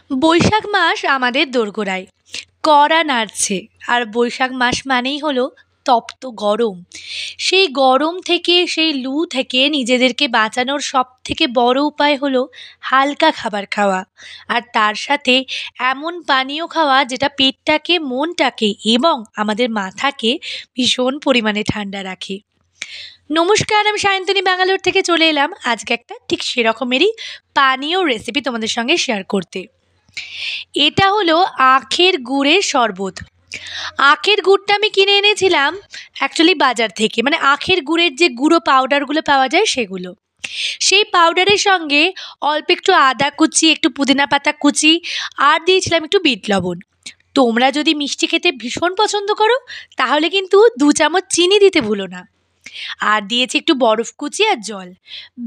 বৈশাখ মাস আমাদের দোরগোড়ায় কড়া নাড়ছে। আর বৈশাখ মাস মানেই হলো তপ্ত গরম। সেই গরম থেকে, সেই লু থেকে নিজেদেরকে বাঁচানোর সবথেকে বড় উপায় হলো হালকা খাবার খাওয়া। আর তার সাথে এমন পানীয় খাওয়া যেটা পেটটাকে, মনটাকে এবং আমাদের মাথাকে ভীষণ পরিমাণে ঠান্ডা রাখে। নমস্কার, আমি সায়ন্তনী ব্যাঙ্গালোর থেকে চলে এলাম আজকে একটা ঠিক সেরকমেরই পানীয় রেসিপি তোমাদের সঙ্গে শেয়ার করতে। এটা হলো আখের গুড়ের শরবত। আখের গুড়টা আমি কিনে এনেছিলাম অ্যাকচুয়ালি বাজার থেকে, মানে আখের গুড়ের যে গুঁড়ো পাউডারগুলো পাওয়া যায় সেগুলো। সেই পাউডারের সঙ্গে অল্প একটু আদা কুচি, একটু পুদিনা পাতা কুচি আর দিয়েছিলাম একটু বিট লবণ। তোমরা যদি মিষ্টি খেতে ভীষণ পছন্দ করো তাহলে কিন্তু 2 চামচ চিনি দিতে ভুলো না। আর দিয়েছি একটু বরফ কুচি আর জল।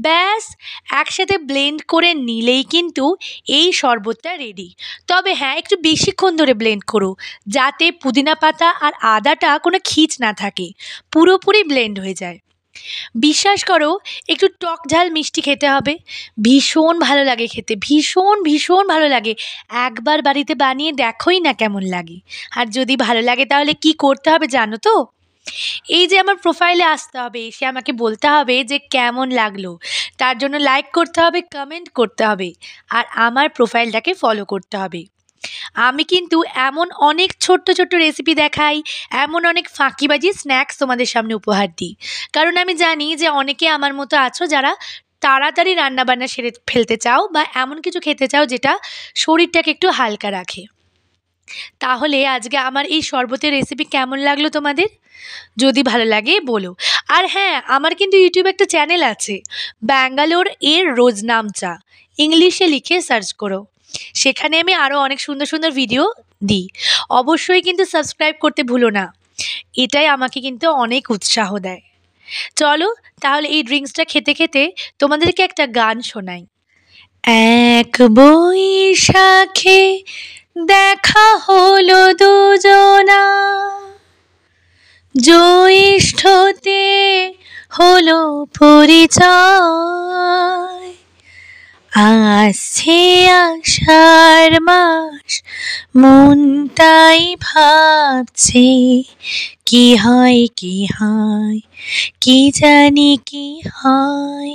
ব্যাস, একসাথে ব্লেন্ড করে নিলেই কিন্তু এই শরবতটা রেডি। তবে হ্যাঁ, একটু বেশিক্ষণ ধরে ব্লেন্ড করো যাতে পুদিনা পাতা আর আদাটা কোনো খিঁচ না থাকে, পুরোপুরি ব্লেন্ড হয়ে যায়। বিশ্বাস করো, একটু টক ঝাল মিষ্টি খেতে হবে, ভীষণ ভালো লাগে খেতে, ভীষণ ভীষণ ভালো লাগে। একবার বাড়িতে বানিয়ে দেখোই না কেমন লাগে। আর যদি ভালো লাগে তাহলে কি করতে হবে জানো তো? এই যে আমার প্রোফাইলে আসতে হবে, এসে আমাকে বলতে হবে যে কেমন লাগলো। তার জন্য লাইক করতে হবে, কমেন্ট করতে হবে আর আমার প্রোফাইলটাকে ফলো করতে হবে। আমি কিন্তু এমন অনেক ছোট্ট ছোট্ট রেসিপি দেখাই, এমন অনেক ফাঁকিবাজি স্ন্যাক্স তোমাদের সামনে উপহার দিই। কারণ আমি জানি যে অনেকে আমার মতো আছো যারা তাড়াতাড়ি রান্নাবান্না সেরে ফেলতে চাও বা এমন কিছু খেতে চাও যেটা শরীরটাকে একটু হালকা রাখে। তাহলে আজকে আমার এই শরবতের রেসিপি কেমন লাগলো তোমাদের? যদি ভালো লাগে বলো। আর হ্যাঁ, আমার কিন্তু ইউটিউবে একটা চ্যানেল আছে, ব্যাঙ্গালোর এর রোজ নাম চা, ইংলিশে লিখে সার্চ করো। সেখানে আমি আরও অনেক সুন্দর সুন্দর ভিডিও দিই। অবশ্যই কিন্তু সাবস্ক্রাইব করতে ভুলো না, এটাই আমাকে কিন্তু অনেক উৎসাহ দেয়। চলো তাহলে এই ড্রিঙ্কসটা খেতে খেতে তোমাদেরকে একটা গান শোনাই। এক বৈশাখে দেখা হলো দুজনা, জ্যৈষ্ঠতে হলো পরিচয়, আসছে আষাঢ় মাস, মনটাই ভাবছে কি হয় কি হয়, কি জানি কি হয়।